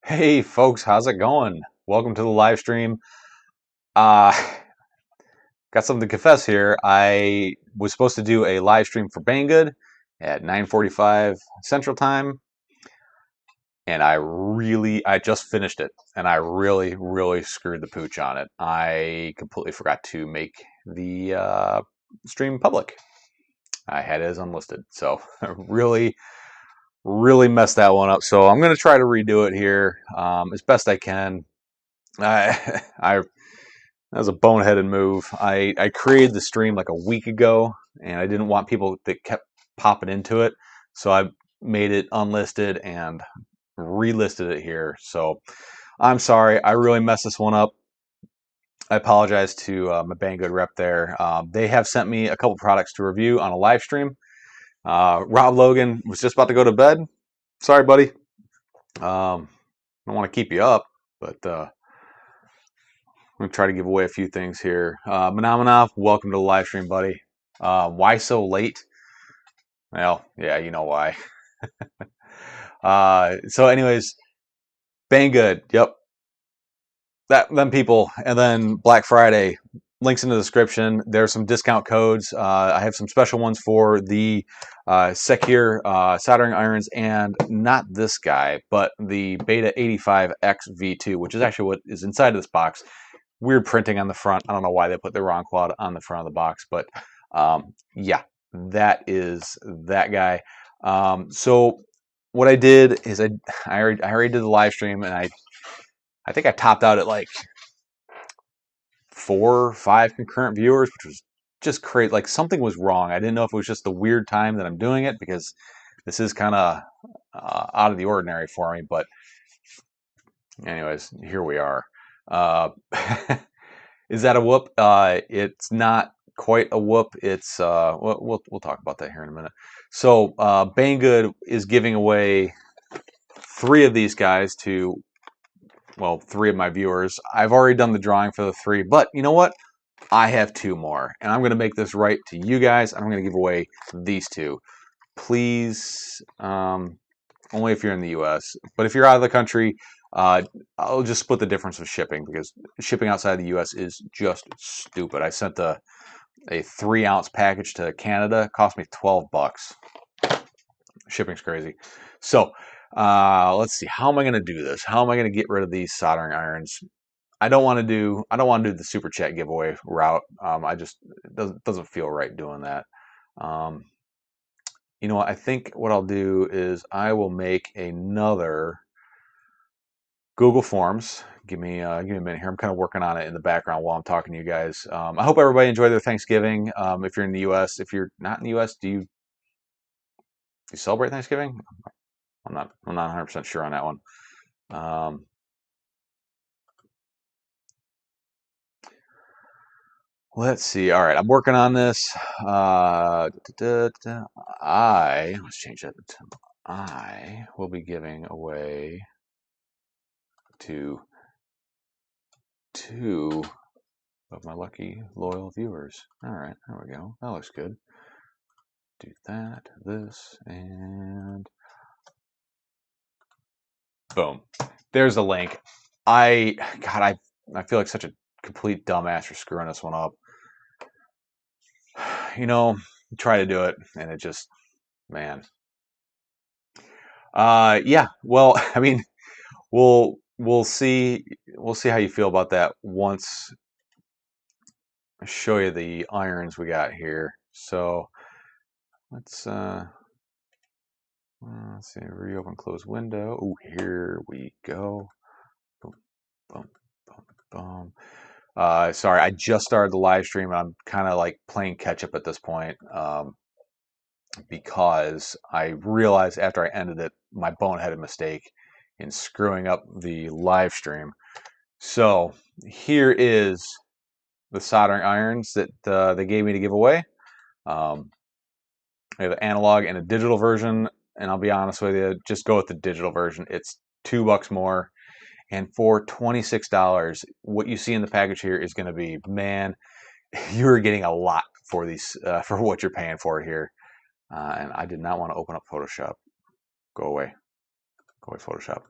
Hey folks, how's it going? Welcome to the live stream. Uh, got something to confess here. I was supposed to do a live stream for Banggood at 9:45 Central Time, and I just finished it, and I really screwed the pooch on it. I completely forgot to make the stream public. I had it as unlisted, so really messed that one up. So I'm gonna try to redo it here as best I can. I That was a boneheaded move. I created the stream like a week ago, and I didn't want people that kept popping into it, so I made it unlisted and relisted it here. So I'm sorry, I really messed this one up. I apologize to my Banggood rep there. They have sent me a couple products to review on a live stream. Rob Logan was just about to go to bed. Sorry, buddy. I don't want to keep you up, but I'm going to try to give away a few things here. Menominov, welcome to the live stream, buddy. Why so late? Well, yeah, you know why. So anyways, Banggood, yep. Them people. And then Black Friday, links in the description. There's some discount codes. I have some special ones for the Sequre soldering irons, and not this guy, but the Beta 85X V2, which is actually what is inside of this box. Weird printing on the front. I don't know why they put the wrong quad on the front of the box, but yeah, that is that guy. So what I did is I already did the live stream, and I think I topped out at like 4 or 5 concurrent viewers, which was just crazy. Like something was wrong. I didn't know if it was just the weird time that I'm doing it, because this is kind of out of the ordinary for me. But anyways, here we are. Uh, Is that a whoop? It's not quite a whoop. It's we'll talk about that here in a minute. So Banggood is giving away 3 of these guys to, well, 3 of my viewers. I've already done the drawing for the 3, but you know what? I have 2 more, and I'm going to make this right to you guys. I'm going to give away these 2. Please, only if you're in the U.S. But if you're out of the country, I'll just split the difference of shipping, because shipping outside the U.S. is just stupid. I sent a 3-ounce package to Canada. It cost me $12. Shipping's crazy. So let's see. How am I going to do this? How am I going to get rid of these soldering irons? I don't want to do the super chat giveaway route. It doesn't feel right doing that. You know what? I think what I'll do is I will make another Google Forms. Give me a minute here. I'm kind of working on it in the background while I'm talking to you guys. I hope everybody enjoyed their Thanksgiving. If you're in the U.S., if you're not in the U.S., do you celebrate Thanksgiving? I'm not 100% sure on that one. Let's see. All right, I'm working on this. Let's change that. I will be giving away to 2 of my lucky loyal viewers. All right, there we go. That looks good. Do that, this, and boom. There's the link. I feel like such a complete dumbass for screwing this one up. You know, try to do it, and it just, man. Yeah. Well, I mean, we'll see how you feel about that once I show you the irons we got here. So let's see, reopen close window. Oh, here we go. Boom, boom, boom, boom. Sorry, I just started the live stream, and I'm kind of like playing catch up at this point, because I realized after I ended it my boneheaded mistake in screwing up the live stream. So here is the soldering irons that they gave me to give away. We have an analog and a digital version, and I'll be honest with you, just go with the digital version. It's $2 more, and for $26, what you see in the package here is going to be, man, you're getting a lot for these for what you're paying for here. And I did not want to open up Photoshop. Go away, Photoshop.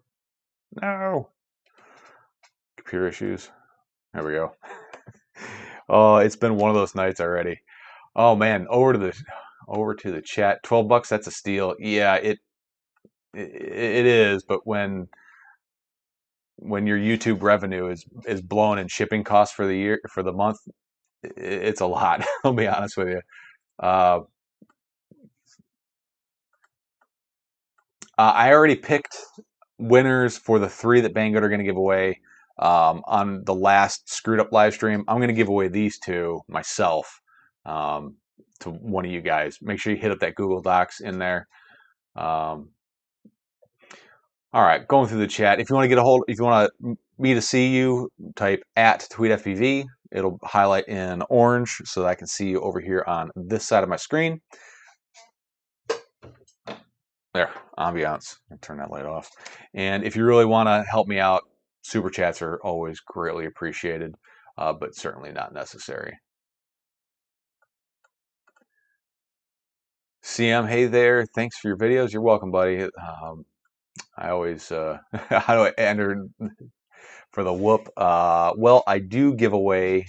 No. Computer issues. There we go. Oh, it's been one of those nights already. Oh man, over to the chat. $12, that's a steal. Yeah, it is, but when your YouTube revenue is blown in shipping costs for the year for the month, it's a lot. I'll be honest with you. Uh, I already picked winners for the three that Banggood are going to give away on the last screwed up live stream. I'm going to give away these two myself um, to one of you guys. Make sure you hit up that Google Docs in there. Um, all right, going through the chat. If you want to get a hold, if you want me to see you, type at tweetfpv. It'll highlight in orange so that I can see you over here on this side of my screen. There, ambiance. I'll turn that light off. And if you really want to help me out, super chats are always greatly appreciated, but certainly not necessary. CM, hey there. Thanks for your videos. You're welcome, buddy. I always, how do I enter for the whoop? Well, I do give away,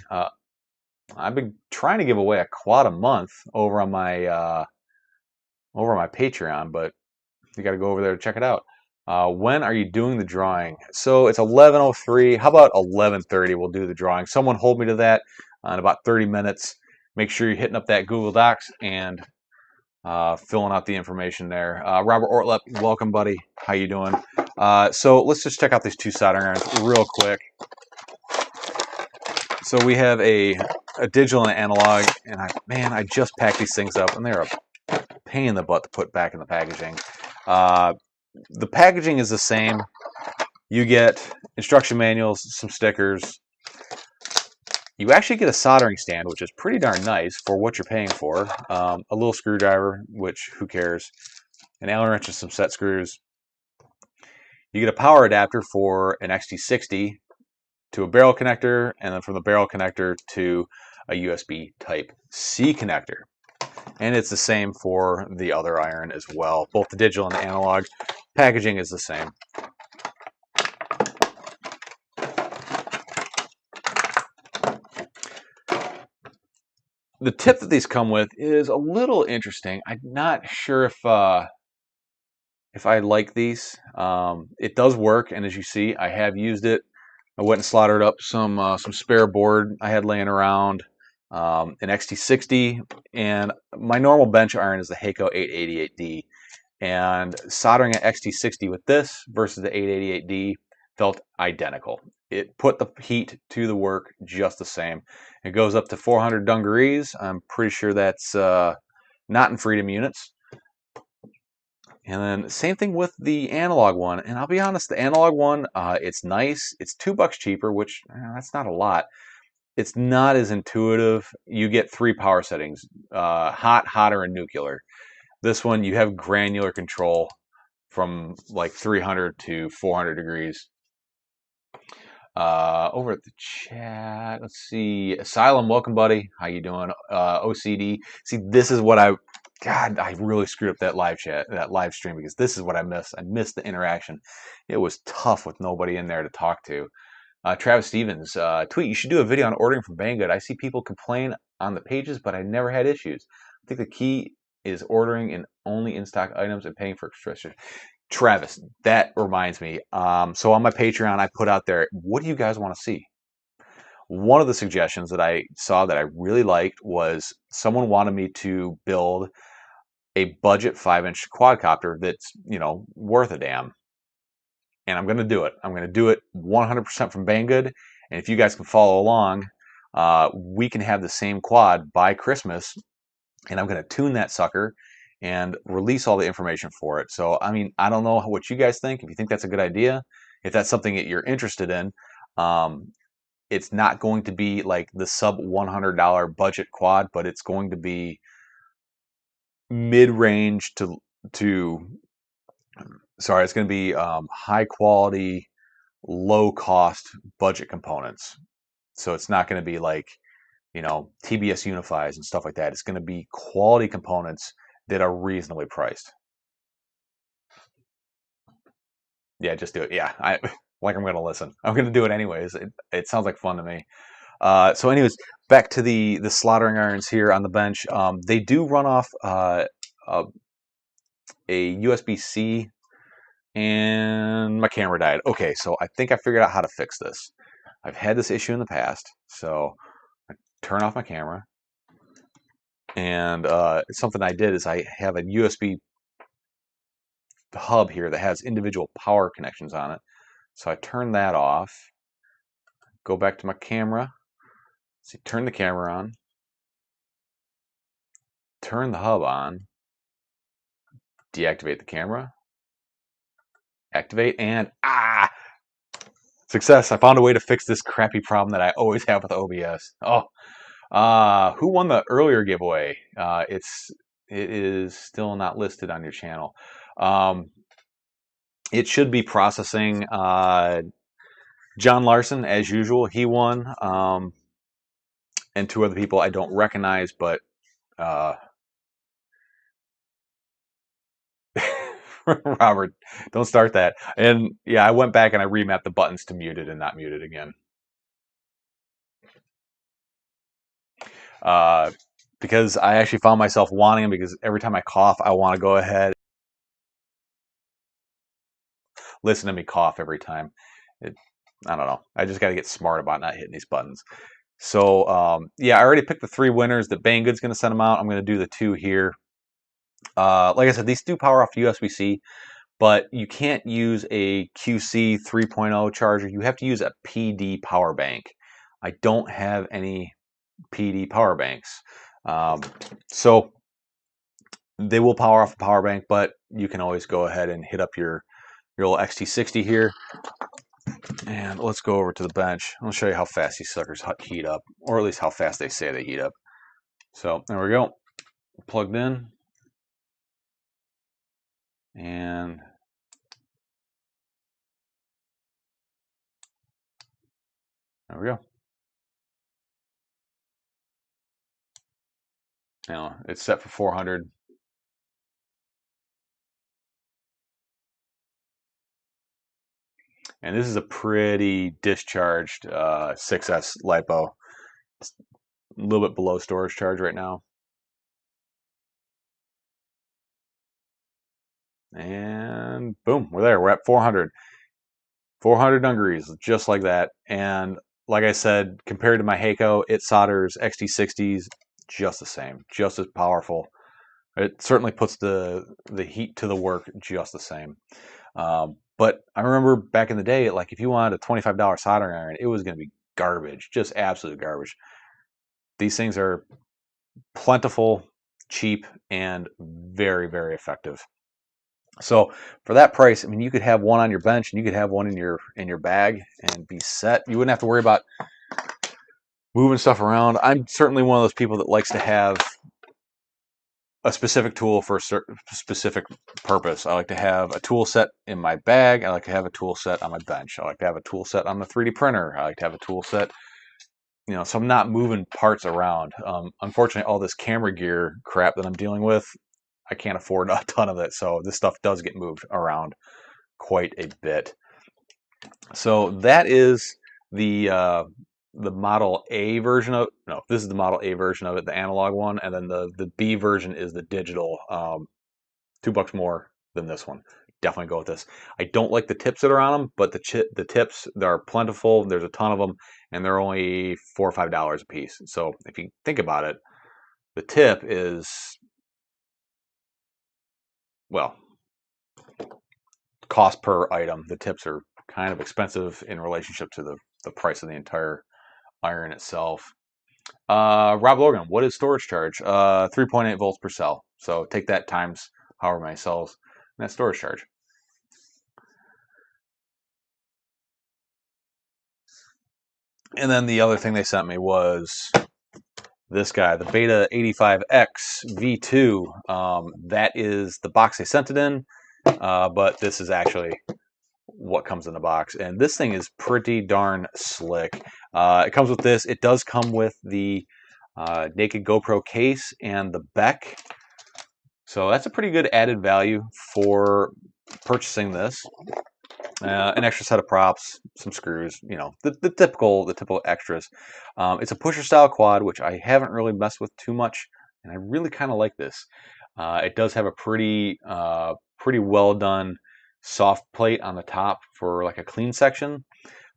I've been trying to give away a quad a month over on my Patreon, but you got to go over there to check it out. When are you doing the drawing? So it's 11:03. How about 11:30? We'll do the drawing. Someone hold me to that in about 30 minutes. Make sure you're hitting up that Google Docs and filling out the information there. Robert Ortlep, welcome, buddy. How you doing? So let's just check out these two soldering irons real quick. So we have a digital and analog, and I just packed these things up, and they're a pain in the butt to put back in the packaging. The packaging is the same. You get instruction manuals, some stickers. You actually get a soldering stand, which is pretty darn nice for what you're paying for. A little screwdriver, which who cares? An Allen wrench and some set screws. You get a power adapter for an XT60 to a barrel connector, and then from the barrel connector to a USB Type-C connector. And it's the same for the other iron as well. Both the digital and the analog packaging is the same. The tip that these come with is a little interesting. I'm not sure if I like these. It does work, and as you see, I have used it. I went and slaughtered up some spare board I had laying around, an XT60, and my normal bench iron is the Hakko 888D. And soldering an XT60 with this versus the 888D felt identical. It put the heat to the work just the same. It goes up to 400 dungarees. I'm pretty sure that's not in freedom units. And then same thing with the analog one. And I'll be honest, the analog one, it's nice. It's $2 cheaper, which that's not a lot. It's not as intuitive. You get 3 power settings, hot, hotter, and nuclear. This one, you have granular control from like 300 to 400 degrees. Over at the chat, let's see. Asylum, welcome, buddy. How you doing? OCD. See, this is what God, I really screwed up that live chat, that live stream, because this is what I missed. I missed the interaction. It was tough with nobody in there to talk to. Travis Stevens, tweet, you should do a video on ordering from Banggood. I see people complain on the pages, but I never had issues. I think the key is ordering in only in-stock items and paying for extra. Travis, that reminds me. So on my Patreon, I put out there, what do you guys want to see? One of the suggestions that I saw that I really liked was someone wanted me to build a budget 5-inch quadcopter that's, worth a damn. And I'm going to do it. I'm going to do it 100% from Banggood. And if you guys can follow along, we can have the same quad by Christmas. And I'm going to tune that sucker and release all the information for it. So, I mean, I don't know what you guys think. If you think that's a good idea, if that's something that you're interested in, it's not going to be like the sub $100 budget quad, but it's going to be mid-range sorry, it's going to be high quality, low cost budget components. So it's not going to be like, TBS Unifies and stuff like that. It's going to be quality components that are reasonably priced. Yeah, just do it. Yeah, like I'm gonna listen. I'm gonna do it anyways. It sounds like fun to me. So anyways, back to the slaughtering irons here on the bench. They do run off a, a USB-C, and my camera died. Okay, so I think I figured out how to fix this. I've had this issue in the past, so I turn off my camera, and something I did is I have a USB hub here that has individual power connections on it. So I turn that off, go back to my camera, so turn the camera on, turn the hub on, deactivate the camera, activate, and success. I found a way to fix this crappy problem that I always have with OBS. Oh, who won the earlier giveaway? It is still not listed on your channel. It should be processing. John Larson, as usual, he won. And two other people I don't recognize, but Robert, don't start that. And yeah, I went back and I remapped the buttons to muted and not muted again. Because I actually found myself wanting them, because every time I cough, I want to go ahead, listen to me cough every time. I don't know. I just got to get smart about not hitting these buttons. So yeah, I already picked the 3 winners. The Banggood's going to send them out. I'm going to do the 2 here. Like I said, these do power off USB-C, but you can't use a QC 3.0 charger. You have to use a PD power bank. I don't have any PD power banks. So they will power off a power bank, but you can always go ahead and hit up your little XT60 here. And let's go over to the bench. I'll show you how fast these suckers heat up, or at least how fast they say they heat up. So there we go. Plugged in. And there we go. Now it's set for 400. And this is a pretty discharged 6S LiPo. It's a little bit below storage charge right now. And boom, we're there. We're at 400. 400 degrees, just like that. And like I said, compared to my Heiko, it solders XT60s just the same, just as powerful. It certainly puts the heat to the work just the same. But I remember back in the day, like if you wanted a $25 soldering iron, it was going to be garbage, just absolute garbage. These things are plentiful, cheap, and very, very effective. So for that price, I mean, you could have one on your bench and you could have one in your bag and be set. You wouldn't have to worry about moving stuff around. I'm certainly one of those people that likes to have a specific tool for a specific purpose. I like to have a tool set in my bag. I like to have a tool set on my bench. I like to have a tool set on the 3D printer. I like to have a tool set, you know, so I'm not moving parts around. Unfortunately, all this camera gear crap that I'm dealing with, I can't afford a ton of it. So this stuff does get moved around quite a bit. So that is the Model A version of, no, this is the Model A version of it, the analog one, and then the B version is the digital. $2 more than this one. Definitely go with this. I don't like the tips that are on them, but the tips, they're plentiful. There's a ton of them, and they're only $4 or $5 a piece. So if you think about it, the tip is, well, cost per item. The tips are kind of expensive in relationship to the price of the entire iron itself. Rob Logan, what is storage charge? 3.8 volts per cell. So take that times however many cells, and that's storage charge. And then the other thing they sent me was this guy, the Beta 85X V2. That is the box they sent it in, but this is actually what comes in the box. And this thing is pretty darn slick. It comes with this. It does come with the naked GoPro case and the Beck. So that's a pretty good added value for purchasing this. an extra set of props, some screws, you know, the typical extras. It's a pusher style quad, which I haven't really messed with too much, and I really kind of like this. It does have a pretty well done soft plate on the top for like a clean section,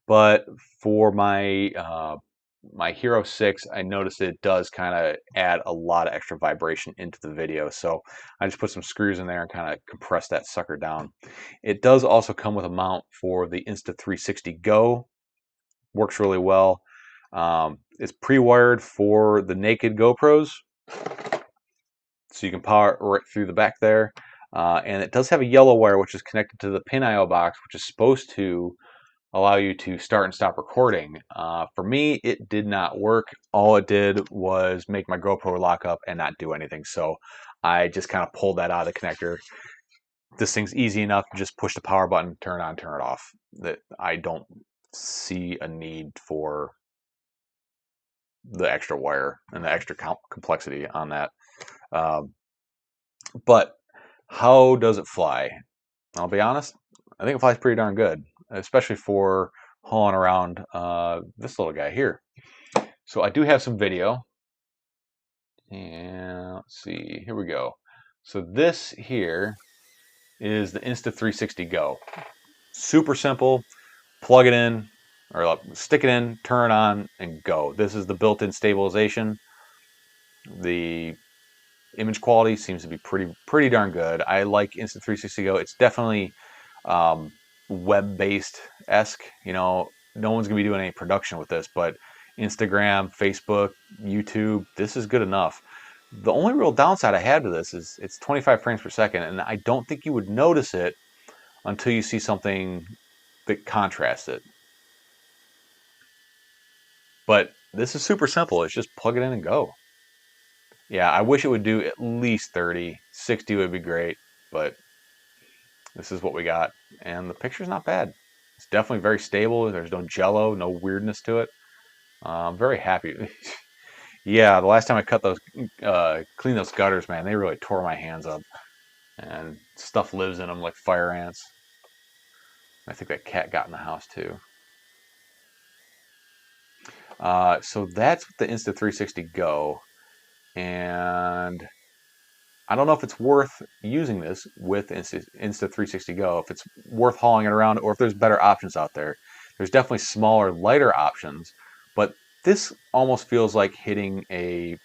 but for my Hero 6, I noticed it does kind of add a lot of extra vibration into the video. So I just put some screws in there and kind of compress that sucker down. It does also come with a mount for the Insta360 Go. Works really well. It's pre-wired for the naked GoPros, so you can power it right through the back there. And it does have a yellow wire, which is connected to the pin IO box, which is supposed to allow you to start and stop recording. For me, it did not work. All it did was make my GoPro lock up and not do anything. So I just kind of pulled that out of the connector. This thing's easy enough. Just push the power button, turn it on, turn it off. That I don't see a need for the extra wire and the extra complexity on that. Um, but how does it fly? I'll be honest, I think it flies pretty darn good, especially for hauling around this little guy here. So I do have some video, and let's see, here we go. So this here is the Insta360 Go. Super simple, plug it in, or stick it in, turn it on, and go. This is the built-in stabilization. The image quality seems to be pretty darn good. I like Insta360 Go. It's definitely web-based-esque. You know, no one's gonna be doing any production with this, but Instagram, Facebook, YouTube, this is good enough. The only real downside I had to this is it's 25 frames per second, and I don't think you would notice it until you see something that contrasts it. But this is super simple. It's just plug it in and go. Yeah, I wish it would do at least 30. 60 would be great, but this is what we got. And the picture's not bad. It's definitely very stable. There's no jello, no weirdness to it. I'm very happy. Yeah, the last time I cut those, cleaned those gutters, man, they really tore my hands up. And stuff lives in them like fire ants. I think that cat got in the house too. So that's the Insta360 Go. And I don't know if it's worth using this with Insta360 Go, if it's worth hauling it around, or if there's better options out there. There's definitely smaller, lighter options, but this almost feels like hitting a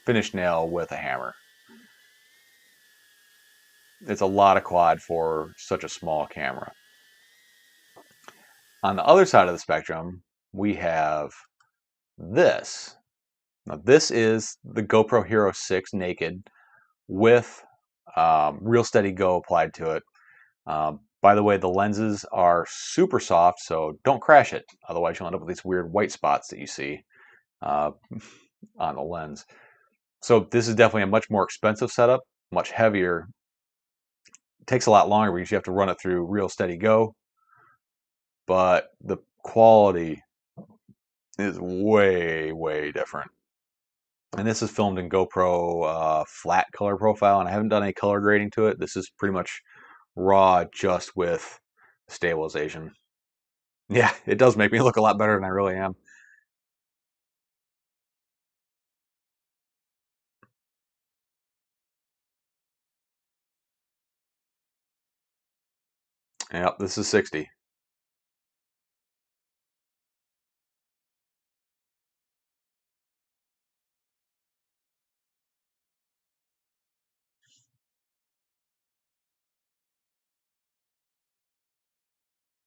finished nail with a hammer. It's a lot of quad for such a small camera. On the other side of the spectrum, we have this. Now, this is the GoPro Hero 6 naked with Real Steady Go applied to it. By the way, the lenses are super soft, so don't crash it. Otherwise, you'll end up with these weird white spots that you see on the lens. So this is definitely a much more expensive setup, much heavier. It takes a lot longer because you have to run it through Real Steady Go, but the quality is way, way different. And this is filmed in GoPro flat color profile, and I haven't done any color grading to it. This is pretty much raw just with stabilization. Yeah, it does make me look a lot better than I really am. Yep, this is 60.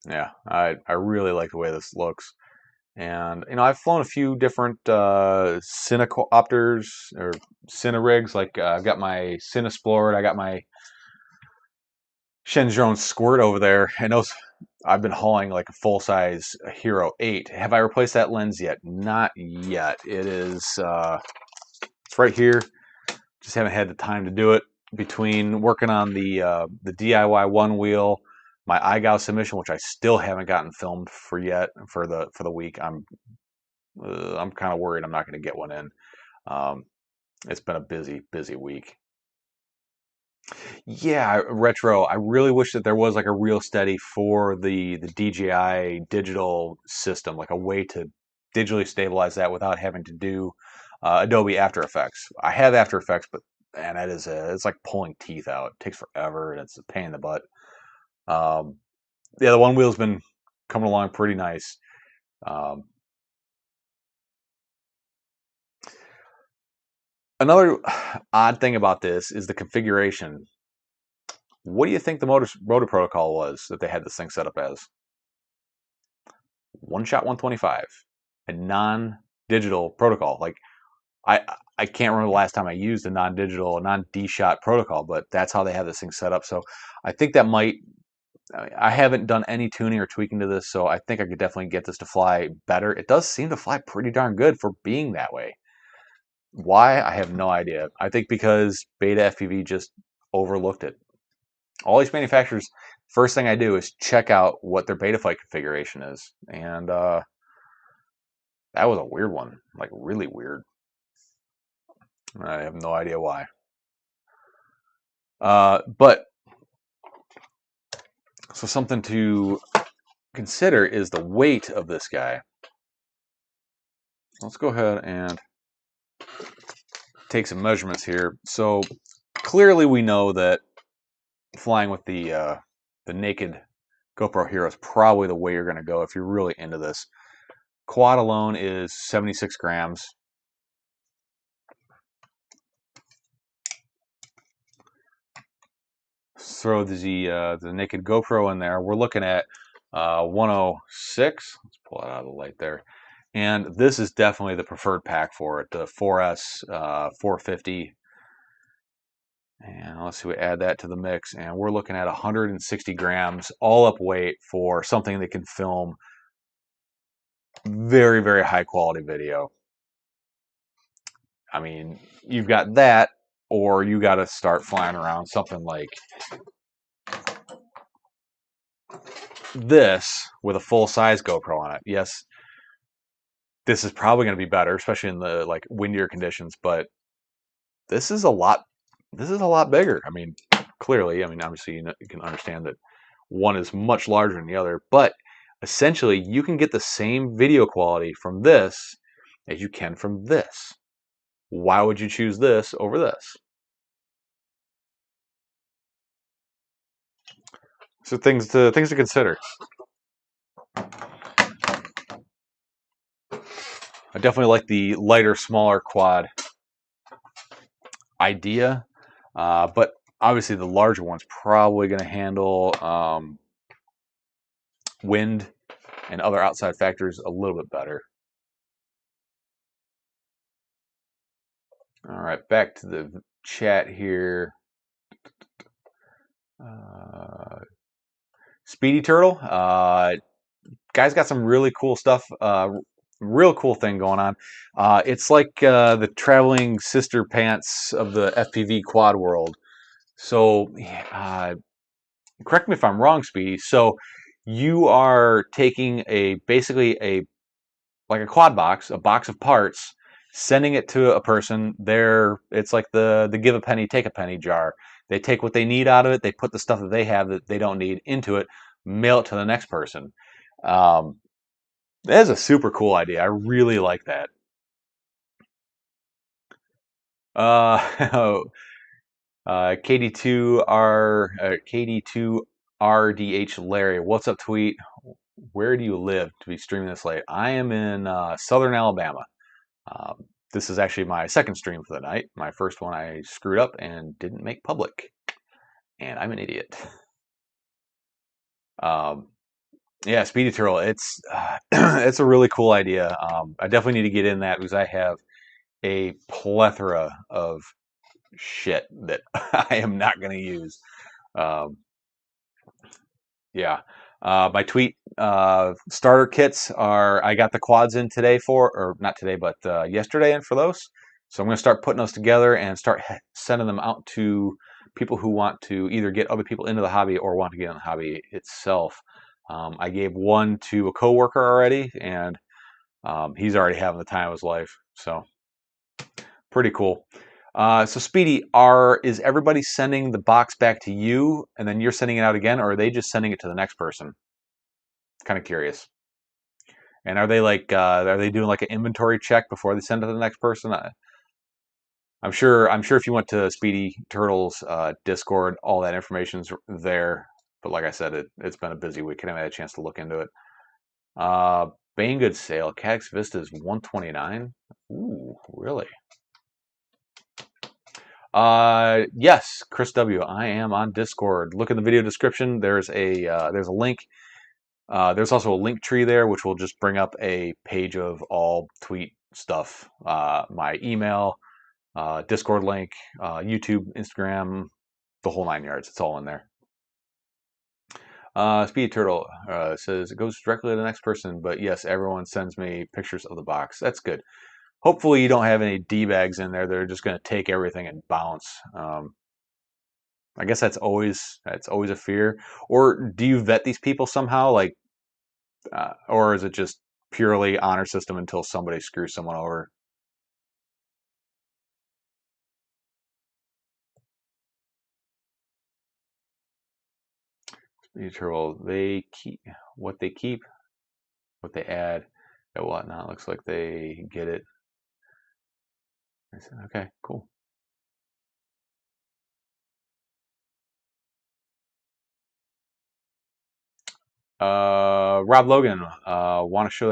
Yeah, I really like the way this looks. And, you know, I've flown a few different Cinecopters or Cinerigs. Like, I've got my Cinesplorer, I got my Shenzhou Squirt over there. And those, I've been hauling like a full-size Hero 8. Have I replaced that lens yet? Not yet. It's right here. Just haven't had the time to do it between working on the DIY one wheel, my iGao submission, which I still haven't gotten filmed for yet for the week. I'm kind of worried I'm not going to get one in. Um, it's been a busy week. Yeah, retro. I really wish that there was like a real steady for the DJI digital system, like a way to digitally stabilize that without having to do Adobe After Effects. I have After Effects, but man, it's like pulling teeth out. It takes forever and it's a pain in the butt. Um, yeah, the one wheel's been coming along pretty nice. Um, Another odd thing about this is the configuration. What do you think the motor protocol was that they had this thing set up as? One shot 125, a non-digital protocol. Like I I can't remember the last time I used a non-digital, a non-D shot protocol, but that's how they have this thing set up. So I think that might. I haven't done any tuning or tweaking to this, so I think I could definitely get this to fly better. It does seem to fly pretty darn good for being that way. Why? I have no idea. I think because BetaFPV just overlooked it. All these manufacturers, first thing I do is check out what their Betaflight configuration is, and that was a weird one, like really weird. I have no idea why. But so something to consider is the weight of this guy. Let's go ahead and take some measurements here. So clearly we know that flying with the naked GoPro Hero is probably the way you're going to go if you're really into this. Quad alone is 76 grams. Throw the naked GoPro in there. We're looking at 106. Let's pull it out of the light there. And this is definitely the preferred pack for it, the 4S 450. And let's see, we add that to the mix, and we're looking at 160 grams all up weight for something that can film very, very high quality video. I mean, you've got that, or you got to start flying around something like this with a full size GoPro on it. Yes, this is probably going to be better, especially in the like windier conditions, but this is a lot. This is a lot bigger. I mean, clearly, I mean, obviously, you can understand that one is much larger than the other, but essentially, you can get the same video quality from this as you can from this. Why would you choose this over this? So things to consider. I definitely like the lighter, smaller quad idea, but obviously the larger one's probably going to handle wind and other outside factors a little bit better. All right, back to the chat here. Speedy Turtle, guy's got some really cool stuff. Real cool thing going on. It's like the traveling sister pants of the FPV quad world. So, correct me if I'm wrong, Speedy. So, you are taking basically a like a quad box, a box of parts, sending it to a person. It's like the give a penny, take a penny jar. They take what they need out of it. They put the stuff that they have that they don't need into it, mail it to the next person. Um, that is a super cool idea. I really like that. Uh, KD2RDH Larry, what's up, tweet? Where do you live to be streaming this late? I am in southern Alabama. This is actually my second stream for the night. My first one I screwed up and didn't make public, and I'm an idiot. Yeah, Speedy Turtle. It's it's a really cool idea. I definitely need to get in that because I have a plethora of shit that I am not going to use. Um, yeah. My tweet starter kits are, I got the quads in today or not today, but yesterday in for those. So I'm going to start putting those together and start sending them out to people who want to either get other people into the hobby or want to get in the hobby itself. I gave one to a coworker already, and he's already having the time of his life. So pretty cool. So Speedy, is everybody sending the box back to you, and then you're sending it out again, or are they just sending it to the next person? Kind of curious. And are they are they doing like an inventory check before they send it to the next person? I'm sure. I'm sure if you went to Speedy Turtle's Discord, all that information's there. But like I said, it's been a busy week. I haven't had a chance to look into it. Uh, Banggood sale. Caddx Vista is 129. Ooh, really? Yes, Chris W. I am on Discord. Look in the video description. There's a link. There's also a link tree there, which will just bring up a page of all tweet stuff. My email, Discord link, YouTube, Instagram, the whole 9 yards. It's all in there. Speedy Turtle says it goes directly to the next person, but yes, everyone sends me pictures of the box. That's good. Hopefully, you don't have any D-bags in there that are just going to take everything and bounce. I guess that's always a fear. Or do you vet these people somehow, or is it just purely honor system until somebody screws someone over? Speedy Turtle, they keep what they keep, what they add, and whatnot. Looks like they get it. I said, okay, cool. Rob Logan, want to show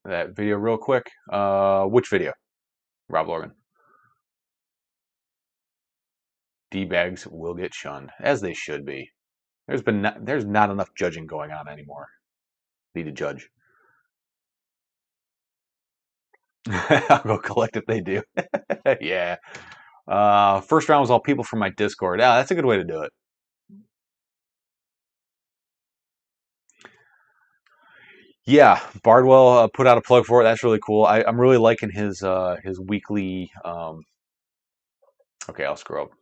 that video real quick? Which video, Rob Logan? D-bags will get shunned, as they should be. There's not enough judging going on anymore. Need to judge. I'll go collect if they do. Yeah. First round was all people from my Discord. Yeah, that's a good way to do it. Yeah, Bardwell put out a plug for it. That's really cool. I'm really liking his weekly. Okay, I'll scroll up.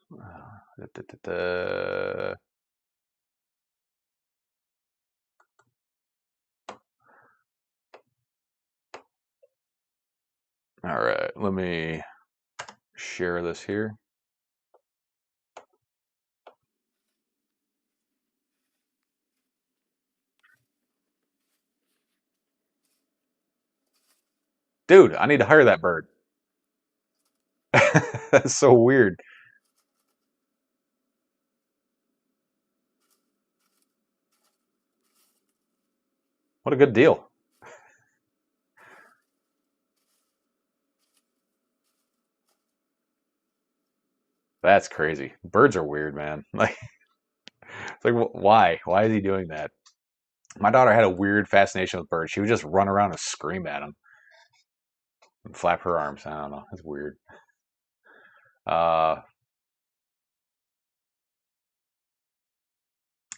All right, let me share this here. Dude, I need to hire that bird. That's so weird. What a good deal. That's crazy. Birds are weird, man. Like, it's like, why? Why is he doing that? My daughter had a weird fascination with birds. She would just run around and scream at them and flap her arms. I don't know. It's weird. Uh,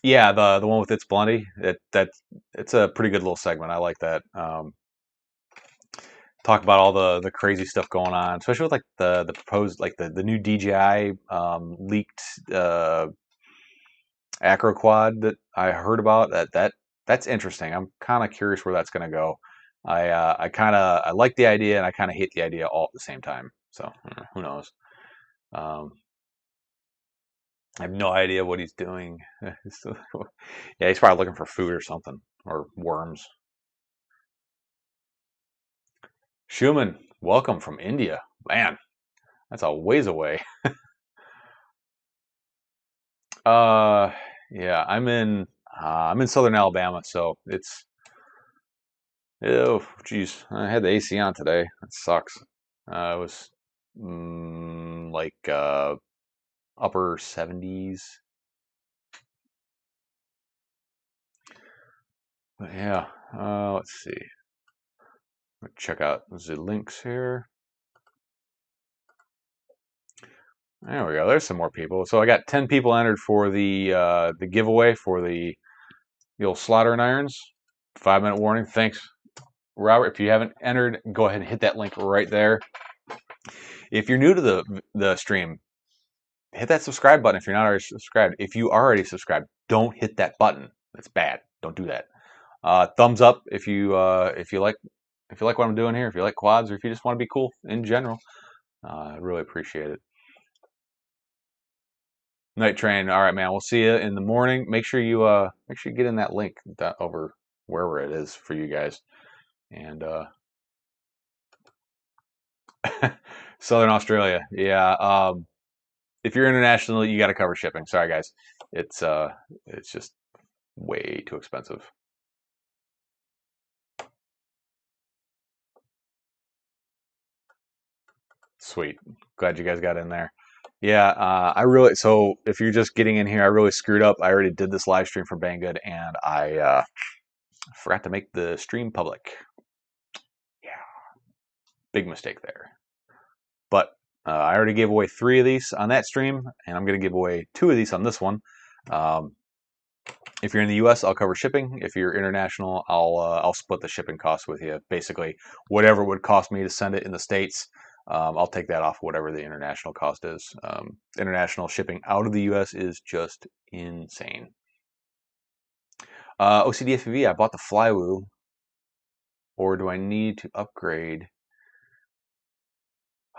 yeah, the one with It's Blondie. It's a pretty good little segment. I like that. Talk about all the crazy stuff going on, especially with like the proposed like the new DJI leaked acro quad that I heard about. That's interesting. I'm kind of curious where that's going to go. I like the idea and I kind of hate the idea all at the same time. So who knows? Um, I have no idea what he's doing. Yeah, he's probably looking for food or something or worms. Schumann, welcome from India. Man, that's a ways away. Uh, yeah, I'm in southern Alabama, so it's oh geez, I had the AC on today. It sucks. It was upper 70s. But yeah, let's see. Check out the links here. There we go. There's some more people. So I got 10 people entered for the giveaway for the old slaughtering irons. 5-minute warning. Thanks, Robert. If you haven't entered, go ahead and hit that link right there. If you're new to the stream, hit that subscribe button if you're not already subscribed. If you are already subscribed, don't hit that button. That's bad. Don't do that. Thumbs up if you like what I'm doing here. If you like quads, or if you just want to be cool in general, I really appreciate it. Night train. All right, man. We'll see you in the morning. Make sure you get in that link that over wherever it is for you guys. And Southern Australia. Yeah. If you're international, you got to cover shipping. Sorry, guys. It's just way too expensive. Sweet. Glad you guys got in there. Yeah, so if you're just getting in here, I really screwed up. I already did this live stream for Banggood and I forgot to make the stream public. Yeah, big mistake there. But I already gave away 3 of these on that stream, and I'm going to give away 2 of these on this one. If you're in the U.S., I'll cover shipping. If you're international, I'll split the shipping costs with you. Basically, whatever it would cost me to send it in the States, I'll take that off whatever the international cost is. International shipping out of the U.S. is just insane. OCD FPV, I bought the Flywoo, or do I need to upgrade?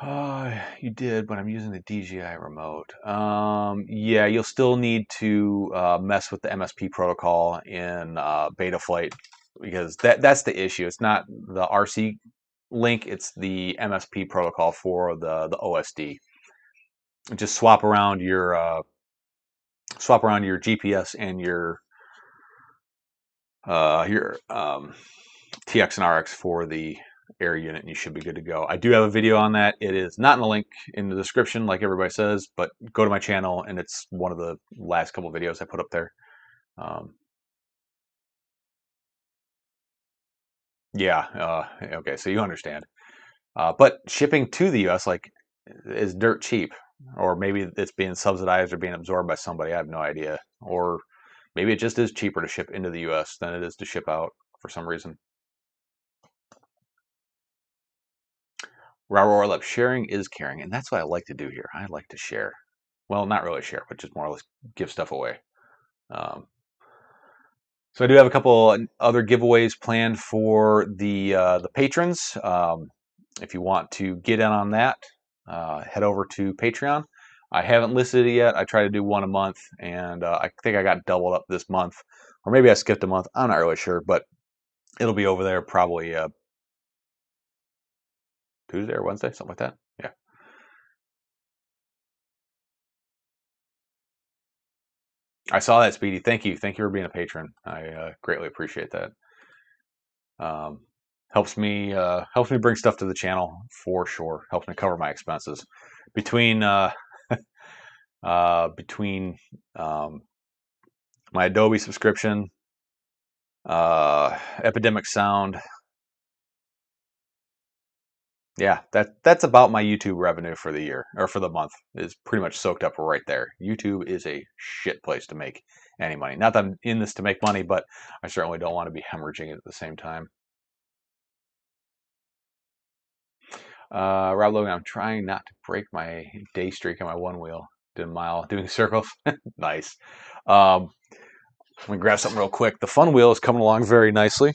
You did, but I'm using the DJI remote. Yeah, you'll still need to mess with the MSP protocol in beta flight because that's the issue. It's not the RC link; it's the MSP protocol for the OSD. Just swap around your GPS and your TX and RX for the air unit, and you should be good to go. I do have a video on that. It is not in the link in the description like everybody says, but go to my channel and it's one of the last couple of videos I put up there. Yeah, okay, so you understand. But shipping to the US is dirt cheap, or maybe it's being subsidized or being absorbed by somebody. I have no idea. Or maybe it just is cheaper to ship into the US than it is to ship out for some reason. Raw sharing is caring, and that's what I like to do here. I like to share. Well, not really share, but just more or less give stuff away. So I do have a couple other giveaways planned for the patrons. If you want to get in on that, head over to Patreon. I haven't listed it yet. I try to do one a month, and I think I got doubled up this month, or maybe I skipped a month. I'm not really sure, but it'll be over there probably Tuesday or Wednesday, something like that. Yeah. I saw that, Speedy. Thank you. Thank you for being a patron. I greatly appreciate that. Helps me bring stuff to the channel for sure. Helps me cover my expenses between between my Adobe subscription, Epidemic Sound. Yeah, that's about my YouTube revenue for the year or for the month is pretty much soaked up right there. YouTube is a shit place to make any money. Not that I'm in this to make money, but I certainly don't want to be hemorrhaging it at the same time. Rob Logan, I'm trying not to break my day streak on my one wheel. Did a mile doing circles. Nice. Let me grab something real quick. The fun wheel is coming along very nicely.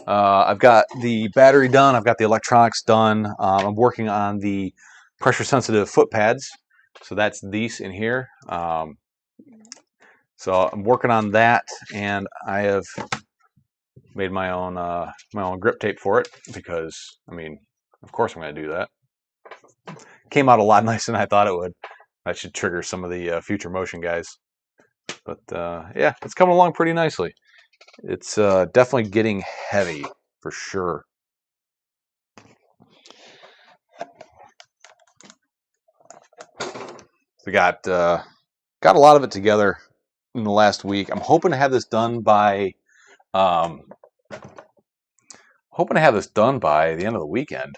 I've got the battery done. I've got the electronics done. I'm working on the pressure-sensitive foot pads. So that's these in here. So I'm working on that, and I have made my own grip tape for it because, I mean, of course I'm going to do that. Came out a lot nicer than I thought it would. That should trigger some of the future motion guys. But yeah, it's coming along pretty nicely. It's definitely getting heavy for sure. We got a lot of it together in the last week. I'm hoping to have this done by the end of the weekend.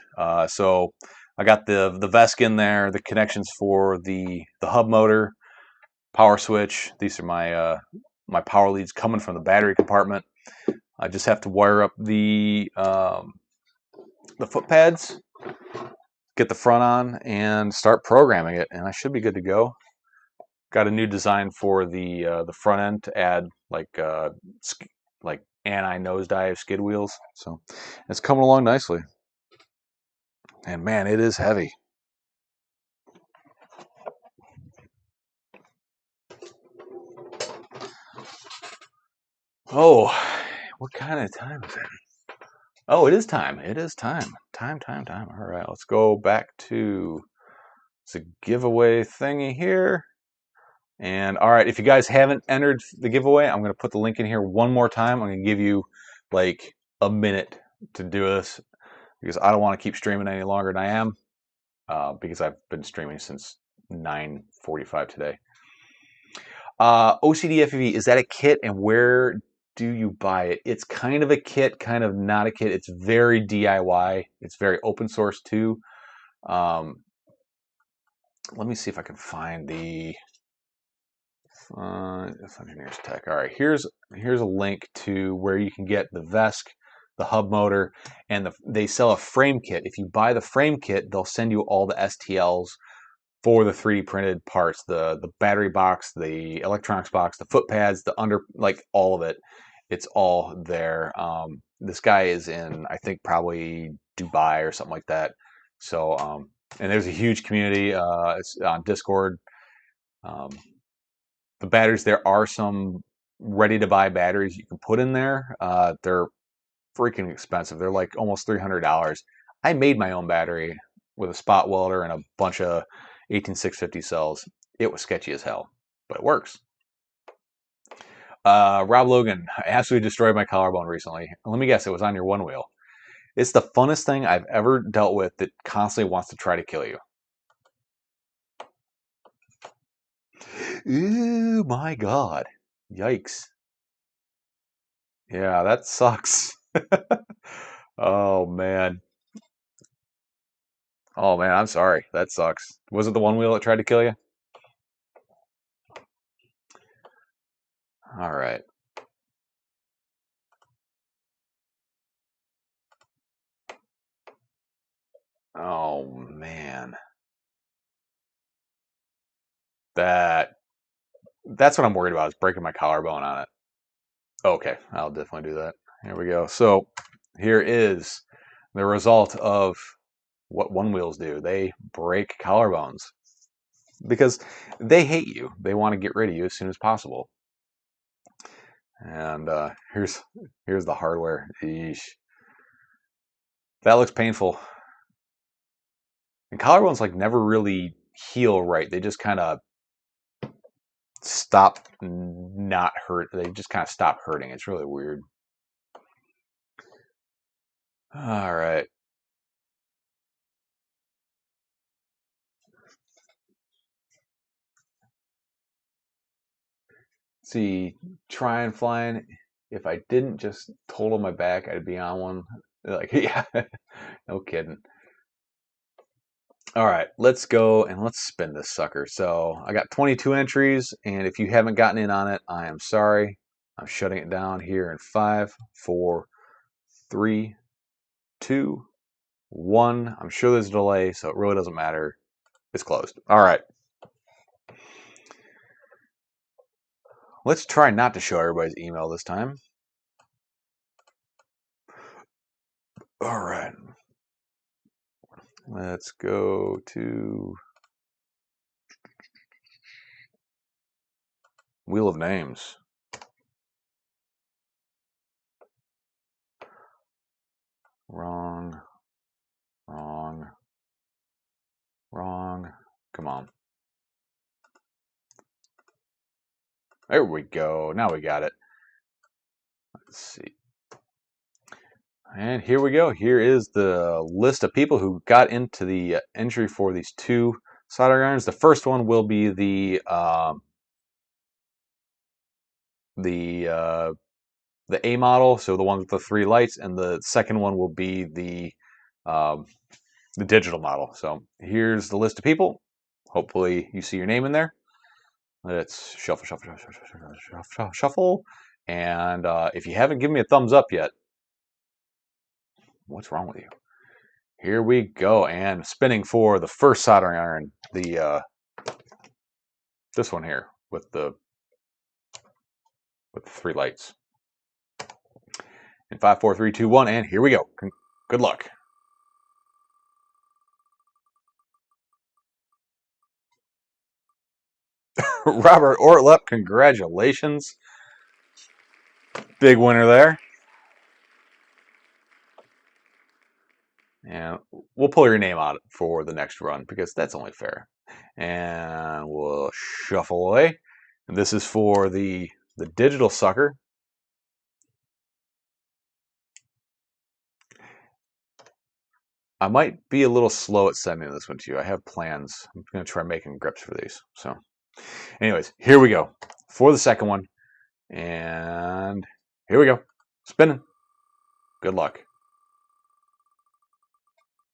So I got the VESC in there, the connections for the hub motor, power switch. These are my power leads coming from the battery compartment. I just have to wire up the foot pads, get the front on, and start programming it, and I should be good to go. Got a new design for the front end to add like anti nosedive skid wheels, so it's coming along nicely. And man, it is heavy. Oh, what kind of time is it? Oh, it is time. It is time. Time. All right, let's go back to the giveaway thingy here. And all right, if you guys haven't entered the giveaway, I'm going to put the link in here one more time. I'm going to give you like a minute to do this because I don't want to keep streaming any longer than I am because I've been streaming since 9:45 today. OCD FPV, is that a kit, and where do you buy it? It's kind of a kit, kind of not a kit. It's very DIY. It's very open source too. Let me see if I can find the Engineers Tech. All right, here's a link to where you can get the VESC, the hub motor, and they sell a frame kit. If you buy the frame kit, they'll send you all the STLs for the 3D printed parts, the battery box, the electronics box, the foot pads, the under, like all of it. It's all there. This guy is in, I think, probably Dubai or something like that. So, and there's a huge community. It's on Discord. The batteries, there are some ready to buy batteries you can put in there. They're freaking expensive. They're like almost $300. I made my own battery with a spot welder and a bunch of 18650 cells. It was sketchy as hell, but it works. Rob Logan, I absolutely destroyed my collarbone recently. Let me guess, it was on your one wheel. It's the funnest thing I've ever dealt with that constantly wants to try to kill you. Ooh, my God. Yikes. Yeah, that sucks. Oh, man. Oh, man, I'm sorry. That sucks. Was it the one wheel that tried to kill you? All right. Oh, man. That's what I'm worried about, is breaking my collarbone on it. Okay, I'll definitely do that. Here we go. So here is the result of what one wheels do. They break collarbones because they hate you. They want to get rid of you as soon as possible. And here's the hardware. Eesh. That looks painful. And collarbones like never really heal right. They just kind of stop not hurt. They just kind of stop hurting. It's really weird. All right. See, trying flying. If I didn't just total my back, I'd be on one. Like, yeah, no kidding. All right, let's go and let's spin this sucker. So I got 22 entries, and if you haven't gotten in on it, I am sorry. I'm shutting it down here in 5, 4, 3, 2, 1. I'm sure there's a delay, so it really doesn't matter. It's closed. All right. Let's try not to show everybody's email this time. All right. Let's go to Wheel of Names. Wrong. Come on. There we go. Now we got it. Let's see. And here we go. Here is the list of people who got into the entry for these 2 soldering irons. The first one will be the A model, so the one with the 3 lights, and the second one will be the digital model. So here's the list of people. Hopefully you see your name in there. Let's shuffle. And if you haven't given me a thumbs up yet, what's wrong with you? Here we go, and spinning for the first soldering iron, the this one here with the 3 lights. In 5, 4, 3, 2, 1, and here we go. Good luck. Robert Ortlep, congratulations. Big winner there. And we'll pull your name out for the next run because that's only fair. And we'll shuffle away. And this is for the digital sucker. I might be a little slow at sending this one to you. I have plans. I'm going to try making grips for these. So, anyways, here we go for the second one. And here we go. Spinning. Good luck.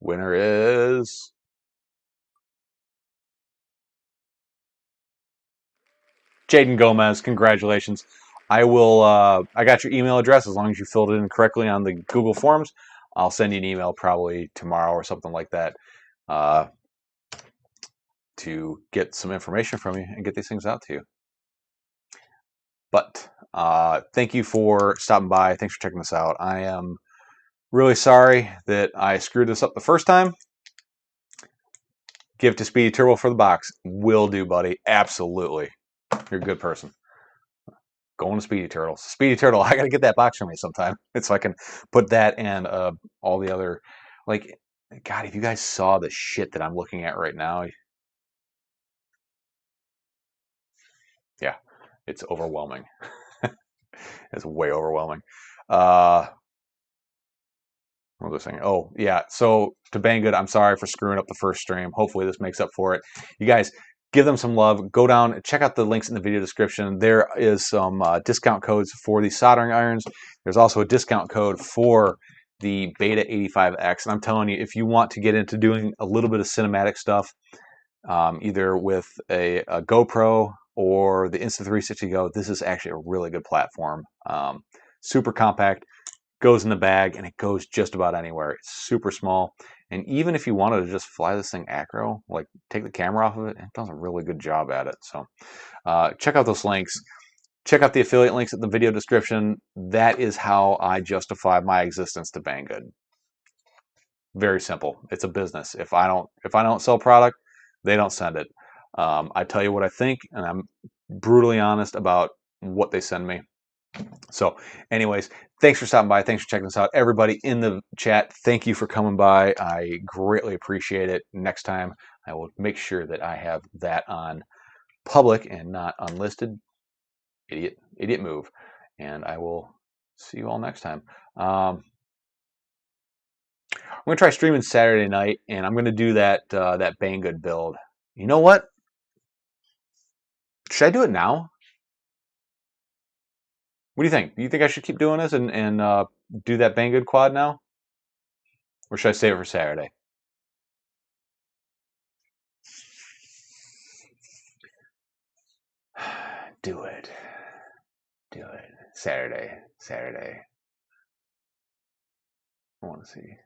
Winner is Jaden Gomez. Congratulations. I will. I got your email address as long as you filled it in correctly on the Google Forms. I'll send you an email probably tomorrow or something like that to get some information from you and get these things out to you. But thank you for stopping by. Thanks for checking this out. I am really sorry that I screwed this up the first time. Give it to Speedy Turbo for the box. Will do, buddy. Absolutely. You're a good person. Going to Speedy Turtle. Speedy Turtle, I got to get that box for me sometime. So I can put that and all the other, like, God, if you guys saw the shit that I'm looking at right now, yeah, it's overwhelming. It's way overwhelming. What was I saying? Oh, yeah. So to Banggood, I'm sorry for screwing up the first stream. Hopefully this makes up for it. You guys, give them some love. Go down and check out the links in the video description. There is some discount codes for the soldering irons. There's also a discount code for the Beta 85X. And I'm telling you, if you want to get into doing a little bit of cinematic stuff, either with a GoPro or the Insta360 Go, this is actually a really good platform. Super compact. Goes in the bag and it goes just about anywhere. It's super small, and even if you wanted to just fly this thing acro, like take the camera off of it, it does a really good job at it. So check out those links. Check out the affiliate links in the video description. That is how I justify my existence to Banggood. Very simple. It's a business. If I don't sell product, they don't send it. I tell you what I think, and I'm brutally honest about what they send me. So anyways, thanks for stopping by. Thanks for checking this out. Everybody in the chat, thank you for coming by. I greatly appreciate it. Next time, I will make sure that I have that on public and not unlisted. Idiot move. And I will see you all next time. I'm going to try streaming Saturday night, and I'm going to do that Banggood build. You know what? Should I do it now? What do you think? Do you think I should keep doing this and do that Banggood quad now? Or should I save it for Saturday? Do it. Do it. Saturday. I want to see.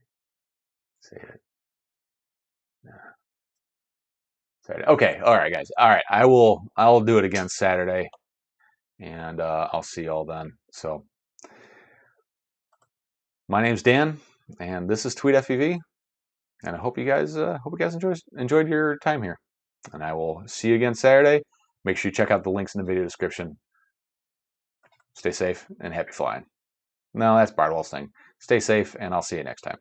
Save it. No. Saturday. Okay. All right, guys. All right. I'll do it again Saturday, and I'll see y'all then. So, my name's Dan, and this is TweetFPV, and I hope you guys enjoyed your time here. And I will see you again Saturday. Make sure you check out the links in the video description. Stay safe and happy flying. No, that's Bardwell's thing. Stay safe, and I'll see you next time.